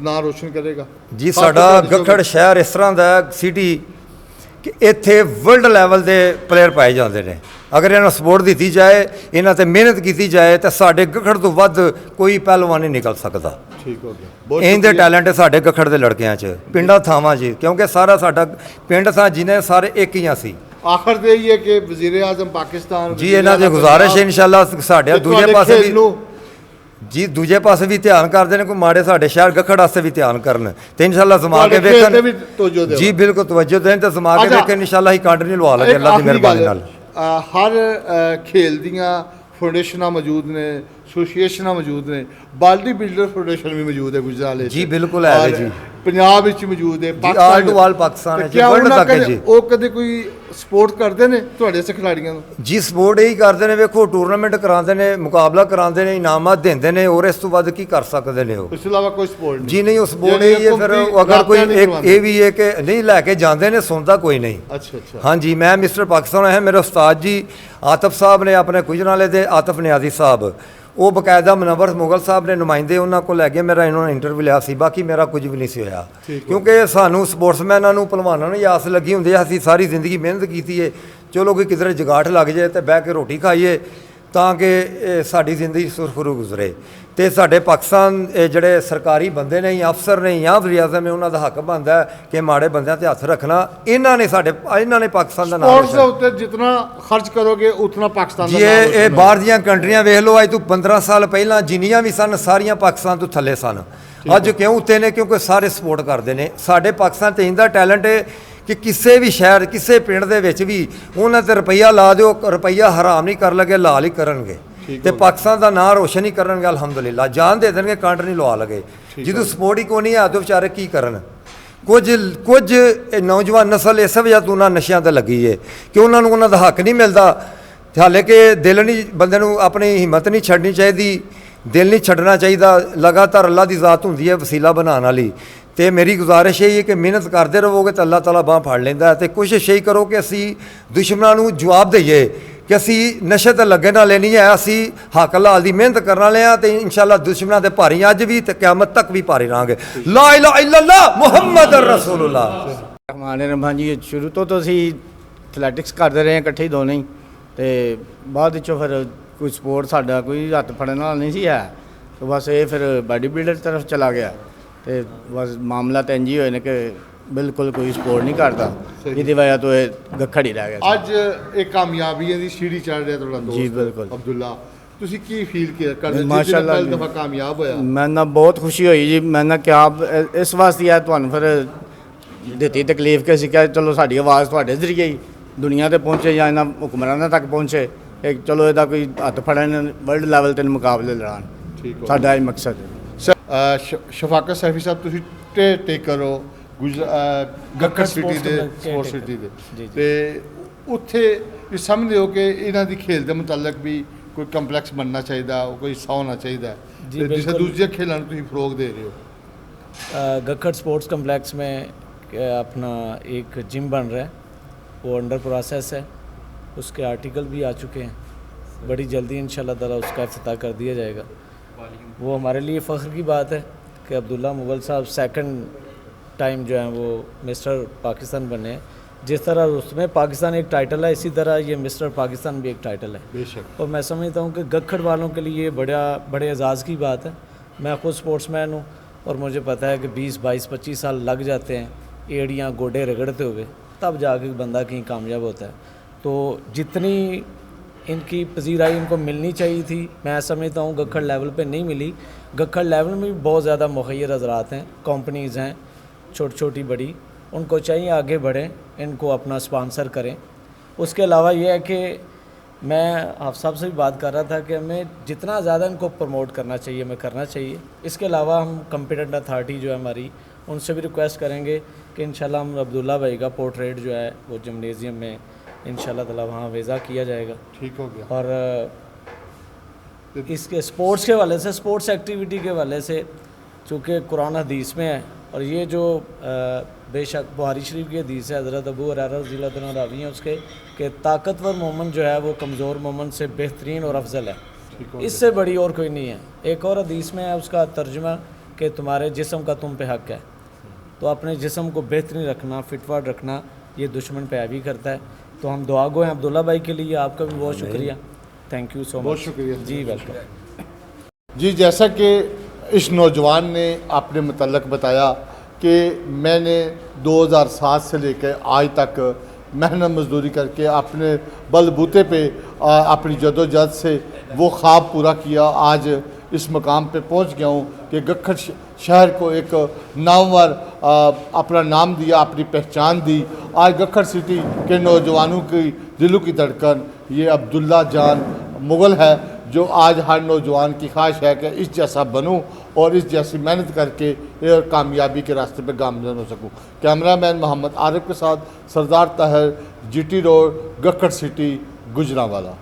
ਨਾਂ ਰੋਸ਼ਨ ਕਰੇਗਾ ਜੀ। ਸਾਡਾ ਗੱਖੜ ਸ਼ਹਿਰ ਇਸ ਤਰ੍ਹਾਂ ਦਾ ਸਿਟੀ ਕਿ ਇੱਥੇ ਵਰਲਡ ਲੈਵਲ ਦੇ ਪਲੇਅਰ ਪਾਏ ਜਾਂਦੇ ਨੇ। ਅਗਰ ਇਹਨਾਂ ਨੂੰ ਸਪੋਰਟ ਦਿੱਤੀ ਜਾਏ, ਇਹਨਾਂ ਤੇ ਮਿਹਨਤ ਕੀਤੀ ਜਾਏ ਤਾਂ ਸਾਡੇ ਗੱਖੜ ਤੋਂ ਵੱਧ ਕੋਈ ਪਹਿਲਵਾਨ ਨਹੀਂ ਨਿਕਲ ਸਕਦਾ। ਠੀਕ ਹੋ ਗਿਆ। ਇਹਦੇ ਟੈਲੈਂਟ ਸਾਡੇ ਗੱਖੜ ਦੇ ਲੜਕਿਆਂ 'ਚ ਪਿੰਡਾਂ ਥਾਵਾਂ 'ਚ, ਕਿਉਂਕਿ ਸਾਰਾ ਸਾਡਾ ਪਿੰਡ ਥਾਂ ਜਿਹਨੇ ਸਾਰੇ ਇੱਕ ਹੀ ਸੀ। ਆਖਰ ਤੇ ਇਹ ਹੈ ਕਿ ਵਜ਼ੀਰ ਆਜ਼ਮ ਪਾਕਿਸਤਾਨ ਜੀ ਇਹਨਾਂ ਦੀ ਗੁਜ਼ਾਰਿਸ਼ ਹੈ ਇਨਸ਼ਾਅੱਲਾ ਸਾਡੇ ਦੂਜੇ ਪਾਸੇ ਵੀ ਜੀ ਦੂਜੇ ਪਾਸੇ ਵੀ ਧਿਆਨ ਕਰਦੇ ਨੇ ਕੋਈ ਮਾੜੇ ਸਾਡੇ ਸ਼ਹਿਰ ਗੱਖੜ ਵਾਸਤੇ ਵੀ ਧਿਆਨ ਕਰਨ ਤੇ ਇਨਸ਼ਾਅੱਲਾ ਜ਼ਮਾ ਕੇ ਵੇਖਣ। ਜੀ ਬਿਲਕੁਲ ਤਵੱਜੋ ਦੇਣ ਤੇ ਜ਼ਮਾ ਕੇ ਵੇਖਣ ਇਨਸ਼ਾਅੱਲਾ ਹੀ ਕੰਟੀਨਿਊ ਲਵਾ ਲਾਂਗੇ ਅੱਲਾ ਦੀ ਮਿਹਰਬਾਨੀ ਨਾਲ। ਹਰ ਖੇਲ ਦੀਆਂ ਫਾਊਂਡੇਸ਼ਨਾਂ ਮੌਜੂਦ ਨੇ, ਐਸੋਸੀਏਸ਼ਨਾਂ ਮੌਜੂਦ ਨੇ, ਬਾਡੀ ਬਿਲਡਰ ਫਾਊਂਡੇਸ਼ਨ ਵੀ ਮੌਜੂਦ ਹੈ ਗੁਜਰਾਤ ਜੀ ਬਿਲਕੁਲ ਹੈ ਜੀ ਪੰਜਾਬ ਵਿੱਚ ਮੌਜੂਦ ਹੈ ਆਲ ਟੂ ਆਲ ਪਾਕਿਸਤਾਨ ਹੈ ਜੀ ਵਰਲਡ ਤੱਕ ਹੈ ਜੀ। ਉਹ ਕਦੇ ਕੋਈ ਸਪੋਰਟ ਕਰਦੇ ਨੇ ਤੁਹਾਡੇ ਸੇ ਖਿਡਾਰੀਆਂ ਨੂੰ? ਜੀ ਸਪੋਰਟ ਇਹੀ ਕਰਦੇ ਨੇ, ਵੇਖੋ ਟੂਰਨਾਮੈਂਟ ਕਰਾਉਂਦੇ ਨੇ, ਮੁਕਾਬਲਾ ਕਰਾਉਂਦੇ ਨੇ, ਇਨਾਮਾਤ ਦਿੰਦੇ ਨੇ ਔਰ ਇਸ ਤੋਂ ਵੱਧ ਕੀ ਕਰ ਸਕਦੇ ਨੇ ਉਹ? ਇਸ ਤੋਂ ਇਲਾਵਾ ਕੋਈ ਸਪੋਰਟ ਨਹੀਂ? ਜੀ ਨਹੀਂ ਉਹ ਸਪੋਰਟ ਇਹੀ ਹੈ। ਫਿਰ ਅਗਰ ਕੋਈ ਇਹ ਵੀ ਹੈ ਕਿ ਨਹੀਂ ਲੈ ਕੇ ਜਾਂਦੇ ਨੇ, ਸੁਣਦਾ ਕੋਈ ਨਹੀਂ। ਅੱਛਾ ਅੱਛਾ। ਹਾਂਜੀ ਮੈਂ ਮਿਸਟਰ ਪਾਕਿਸਤਾਨ ਹੈ, ਮੇਰੇ ਉਸਤਾਦ ਜੀ ਆਤਫ ਸਾਹਿਬ ਨੇ ਆਪਣੇ ਗੁਜਰਾਂਵਾਲੇ ਦੇ ਆਤਫ ਨਿਆਜ਼ੀ ਸਾਹਿਬ, ਉਹ ਬਕਾਇਦਾ ਮੁਨੱਵਰ ਮੁਗਲ ਸਾਹਿਬ ਨੇ ਨੁਮਾਇੰਦੇ ਉਹਨਾਂ ਕੋਲ ਲੈ ਗਏ। ਮੇਰਾ ਇਹਨਾਂ ਨੇ ਇੰਟਰਵਿਊ ਲਿਆ ਸੀ, ਬਾਕੀ ਮੇਰਾ ਕੁਝ ਵੀ ਨਹੀਂ ਸੀ ਹੋਇਆ ਕਿਉਂਕਿ ਸਾਨੂੰ ਸਪੋਰਟਸਮੈਨਾਂ ਨੂੰ ਭਲਵਾਨਾਂ ਨੂੰ ਆਸ ਲੱਗੀ ਹੁੰਦੀ ਹੈ ਅਸੀਂ ਸਾਰੀ ਜ਼ਿੰਦਗੀ ਮਿਹਨਤ ਕੀਤੀ ਹੈ, ਚਲੋ ਕੋਈ ਕਿਧਰੇ ਜਗਾਠ ਲੱਗ ਜਾਏ ਤੇ ਬਹਿ ਕੇ ਰੋਟੀ ਖਾਈਏ ਤਾਂ ਕਿ ਸਾਡੀ ਜ਼ਿੰਦਗੀ ਸੁਰਖਰੂ ਗੁਜ਼ਰੇ। ਤੇ ਸਾਡੇ ਪਾਕਿਸਤਾਨ ਜਿਹੜੇ ਸਰਕਾਰੀ ਬੰਦੇ ਨੇ ਜਾਂ ਅਫਸਰ ਨੇ ਜਾਂ ਵਜ਼ੀਰ ਆਜ਼ਮ ਨੇ ਉਹਨਾਂ ਦਾ ਹੱਕ ਬਣਦਾ ਕਿ ਮਾੜੇ ਬੰਦਿਆਂ ਤੇ ਹੱਥ ਰੱਖਣਾ। ਇਹਨਾਂ ਨੇ ਪਾਕਿਸਤਾਨ ਦਾ ਨਾਮ ਸਪੋਰਟਸ ਦੇ ਉੱਤੇ ਜਿੰਨਾ ਖਰਚ ਕਰੋਗੇ ਉਤਨਾ ਪਾਕਿਸਤਾਨ ਦਾ ਨਾਮ ਜੀ। ਇਹ ਬਾਹਰ ਦੀਆਂ ਕੰਟਰੀਆਂ ਵੇਖ ਲਓ, ਅੱਜ ਤੋਂ 15 ਸਾਲ ਪਹਿਲਾਂ ਜਿੰਨੀਆਂ ਵੀ ਸਨ ਸਾਰੀਆਂ ਪਾਕਿਸਤਾਨ ਤੋਂ ਥੱਲੇ ਸਨ। ਅੱਜ ਕਿਉਂ ਉੱਤੇ ਨੇ? ਕਿਉਂਕਿ ਸਾਰੇ ਸਪੋਰਟ ਕਰਦੇ ਨੇ। ਸਾਡੇ ਪਾਕਿਸਤਾਨ ਤੇ ਇੰਦਾ ਟੈਲੈਂਟ ਹੈ ਕਿ ਕਿਸੇ ਵੀ ਸ਼ਹਿਰ ਕਿਸੇ ਪਿੰਡ ਦੇ ਵਿੱਚ ਵੀ ਉਹਨਾਂ ਤੇ ਰੁਪਈਆ ਲਾ ਦਿਓ, ਰੁਪਈਆ ਹਰਾਮ ਨਹੀਂ ਕਰ ਲਗੇ, ਲਾਲ ਹੀ ਕਰਨਗੇ ਤੇ ਪਾਕਿਸਤਾਨ ਦਾ ਨਾਂ ਰੋਸ਼ਨ ਹੀ ਕਰਨਗੇ। ਅਲਹਮਦੁਲਿਲਾ ਜਾਨ ਦੇ ਦੇਣਗੇ, ਕੰਟ ਨਹੀਂ ਲਵਾ ਲਗੇ। ਜਦੋਂ ਸਪੋਰਟ ਹੀ ਕੋਈ ਨਹੀਂ ਹੈ ਤਾਂ ਵਿਚਾਰੇ ਕੀ ਕਰਨ? ਕੁਝ ਨੌਜਵਾਨ ਨਸਲ ਇਸ ਵਜ੍ਹਾ ਤੋਂ ਉਹਨਾਂ ਨਸ਼ਿਆਂ ਤੇ ਲੱਗੀ ਹੈ ਕਿ ਉਹਨਾਂ ਨੂੰ ਉਹਨਾਂ ਦਾ ਹੱਕ ਨਹੀਂ ਮਿਲਦਾ। ਹਾਲੇ ਕਿ ਦਿਲ ਨਹੀਂ, ਬੰਦੇ ਨੂੰ ਆਪਣੀ ਹਿੰਮਤ ਨਹੀਂ ਛੱਡਣੀ ਚਾਹੀਦੀ, ਦਿਲ ਨਹੀਂ ਛੱਡਣਾ ਚਾਹੀਦਾ। ਲਗਾਤਾਰ ਅੱਲਾ ਦੀ ਜ਼ਾਤ ਹੁੰਦੀ ਹੈ ਵਸੀਲਾ ਬਣਾਉਣ ਵਾਲੀ। ਤੇ ਮੇਰੀ ਗੁਜ਼ਾਰਿਸ਼ ਇਹ ਹੈ ਕਿ ਮਿਹਨਤ ਕਰਦੇ ਰਹੋਗੇ ਤਾਂ ਅੱਲਾਹ ਤਾਲਾ ਬਾਂਹ ਫੜ ਲੈਂਦਾ ਹੈ। ਤੇ ਕੋਸ਼ਿਸ਼ ਇਹ ਕਰੋ ਕਿ ਅਸੀਂ ਦੁਸ਼ਮਣਾਂ ਨੂੰ ਜਵਾਬ ਦਈਏ ਕਿ ਅਸੀਂ ਨਸ਼ੇ ਤੇ ਲੱਗੇ ਨਾਲ ਲੈਣੀ ਹੈ, ਅਸੀਂ ਹੱਕ ਹਲਾਲ ਦੀ ਮਿਹਨਤ ਕਰਨ ਵਾਲੇ ਹਾਂ ਤੇ ਇਨਸ਼ਾਅੱਲਾ ਦੁਸ਼ਮਣਾਂ ਦੇ ਭਾਰੀ ਅੱਜ ਵੀ ਤੇ ਕਿਆਮਤ ਤੱਕ ਵੀ ਭਾਰੀ ਰਹਾਂਗੇ। ਲਾ ਇਲਾਹਾ ਇਲੱਲਾਹ ਮੁਹੰਮਦ ਰਸੂਲੁल्लाह। ਰਹਿਮਾਨ ਰਹੀਮ ਜੀ, ਸ਼ੁਰੂ ਤੋਂ ਅਸੀਂ ਐਥਲੈਟਿਕਸ ਕਰਦੇ ਰਹੇ ਇਕੱਠੇ ਹੀ ਦੋਨੇ ਹੀ ਤੇ ਬਾਅਦ ਵਿੱਚੋਂ ਫਿਰ ਕੋਈ ਸਪੋਰਟ ਸਾਡਾ ਕੋਈ ਹੱਥ ਫੜਨ ਵਾਲਾ ਨਹੀਂ ਸੀ ਹੈ ਤੇ ਬਸ ਇਹ ਫਿਰ ਬਾਡੀ ਬਿਲਡਰ ਤਰਫ ਚਲਾ ਗਿਆ ਤੇ ਬਸ ਮਾਮਲਾ ਤਾਂ ਇੰਝ ਹੀ ਹੋਏ ਨੇ ਕਿ ਬਿਲਕੁਲ ਕੋਈ ਸਪੋਰਟ ਨਹੀਂ ਕਰਦਾ, ਜਿਹਦੀ ਵਜ੍ਹਾ ਤੋਂ ਇਹ ਗੱਖੜ ਹੀ ਰਹਿ ਗਿਆ। ਅੱਜ ਇਹ ਕਾਮਯਾਬੀਆਂ ਦੀ ਸੀढ़ी ਚੜ੍ਹ ਰਿਹਾ ਤੁਹਾਡਾ ਦੋਸਤ ਜੀ ਬਿਲਕੁਲ ਅਬਦੁੱਲਾ, ਤੁਸੀਂ ਕੀ ਫੀਲ ਕਰਦੇ ਮਾਸ਼ਾਅੱਲਾ ਪਹਿਲੀ ਦਫਾ ਕਾਮਯਾਬ ਹੋਇਆ? ਮੈਂ ਨਾ ਬਹੁਤ ਖੁਸ਼ੀ ਹੋਈ ਜੀ। ਮੈਂ ਨਾ ਕਿਆ ਇਸ ਵਾਸਤੇ ਆ ਤੁਹਾਨੂੰ ਫਿਰ ਦਿੱਤੀ ਤਕਲੀਫ ਕਿ ਅਸੀਂ ਕਿਹਾ ਚਲੋ ਸਾਡੀ ਆਵਾਜ਼ ਤੁਹਾਡੇ ਜ਼ਰੀਏ ਹੀ ਦੁਨੀਆ ਤੇ ਪਹੁੰਚੇ ਜਾਂ ਇਹਨਾਂ ਹੁਕਮਰਾਨਾਂ ਤੱਕ ਪਹੁੰਚੇ, ਇੱਕ ਚਲੋ ਇਹਦਾ ਕੋਈ ਹੱਥ ਫੜਨ ਵਰਲਡ ਲੈਵਲ 'ਤੇ ਮੁਕਾਬਲੇ ਲੜਾਉਣ, ਸਾਡਾ ਇਹ ਮਕਸਦ ਹੈ। ਸ਼ਫਾਕਤ ਸੈਫੀ ਸਾਹਿਬ, ਤੁਸੀਂ ਟੇਕਰ ਹੋ ਗੱਖੜ ਸਿਟੀ ਦੇ ਸਪੋਰਟ ਸਿਟੀ ਦੇ ਤੇ ਉੱਥੇ ਇਹ ਸਮਝਦੇ ਹੋ ਕਿ ਇਹਨਾਂ ਦੀ ਖੇਲ ਦੇ ਮੁਤਲਕ ਵੀ ਕੋਈ ਕੰਪਲੈਕਸ ਬਣਨਾ ਚਾਹੀਦਾ, ਕੋਈ ਹਿੱਸਾ ਹੋਣਾ ਚਾਹੀਦਾ ਜਿਸ ਦੂਜੇ ਖੇਲਾਂ ਨੂੰ ਤੁਸੀਂ ਫਰੋਗ दे रहे हो? गखड़ स्पोर्ट्स कम्प्लेक्स में अपना एक जिम बन रहा है, वो अंडर प्रोसेस है, उसके आर्टिकल भी आ चुके हैं, बड़ी जल्दी इंशाल्लाह ताला उसका इफ्तिताह कर दिया जाएगा। वो हमारे लिए फ़ख्र की बात है कि अब्दुल्ला मुगल साहब सेकंड टाइम जो है वो मिस्टर पाकिस्तान बने। जिस तरह उसमें पाकिस्तान एक टाइटल है, इसी तरह ये मिस्टर पाकिस्तान भी एक टाइटल है बेशक। और मैं समझता हूँ कि गखड़ वालों के लिए बड़े एजाज़ की बात है। मैं खुद स्पोर्ट्समैन हूँ और मुझे पता है कि 20, 22, 25 साल लग जाते हैं एड़ियाँ गोडे रगड़ते हुए, तब जाके बंदा कहीं कामयाब होता है। तो जितनी इनकी पजीराई इनको मिलनी चाहिए थी, मैं समझता हूँ गखड़ लेवल पे नहीं मिली। गखड़ लेवल में भी बहुत ज़्यादा मुखय्यर हज़रात हैं, कंपनीज़ हैं छोटी छोटी बड़ी, उनको चाहिए आगे बढ़ें, इनको अपना स्पॉन्सर करें। उसके अलावा ये है कि मैं आप साहब से भी बात कर रहा था कि हमें जितना ज़्यादा इनको प्रमोट करना चाहिए, हमें करना चाहिए। इसके अलावा हम कॉम्पिटेंट अथॉरिटी जो है हमारी, उनसे भी रिक्वेस्ट करेंगे कि इंशाल्लाह हम अब्दुल्ला भाई का पोर्ट्रेट जो है वो जिमनेजियम में इंशाल्लाह ताला वहाँ वेज़ा किया जाएगा। ठीक हो गया। और इसके स्पोर्ट्स के हवाले से, स्पोर्ट्स एक्टिविटी के हवाले से, चूँकि कुरान हदीस में है और ये जो बेशक बुहारी शरीफ की हदीस है, हज़रत अबू हुरैरा रज़ियल्लाहु अन्हु रावी हैं उसके, कि ताकतवर मोमन जो है वो कमज़ोर मोमन से बेहतरीन और अफजल है, इससे बड़ी और कोई नहीं है। एक और हदीस में है उसका तर्जुमा कि तुम्हारे जिस्म का तुम पे हक़ है, तो अपने जिस्म को बेहतरीन रखना, फिटफाट रखना, ये दुश्मन पैरवी करता है। तो हम दुआ गो हैं अब्दुल्ला भाई के लिए। आपका भी बहुत शुक्रिया, थैंक यू सो मच। बहुत शुक्रिया जी, वेलकम। जी, जैसा कि इस नौजवान ने अपने मतलब बताया कि मैंने 2007 से लेकर आज तक मेहनत मजदूरी करके अपने बलबूते पे अपनी जदोजहद से वो ख्वाब पूरा किया। आज इस मकाम पे पहुंच गया हूँ कि गखड़ शहर को एक नामवर अपना नाम दिया, अपनी पहचान दी। आज गखड़ सिटी के नौजवानों की दिलों की धड़कन ये अब्दुल्ला जान मुग़ल है, जो आज हर नौजवान की ख्वाहिश है कि इस जैसा बनूं और इस जैसी मेहनत करके एक कामयाबी के रास्ते पे गामजन हो सकूं। कैमरामैन मोहम्मद आरिफ के साथ Sardar Tahir, GT road, Gakhar city, Gujranwala.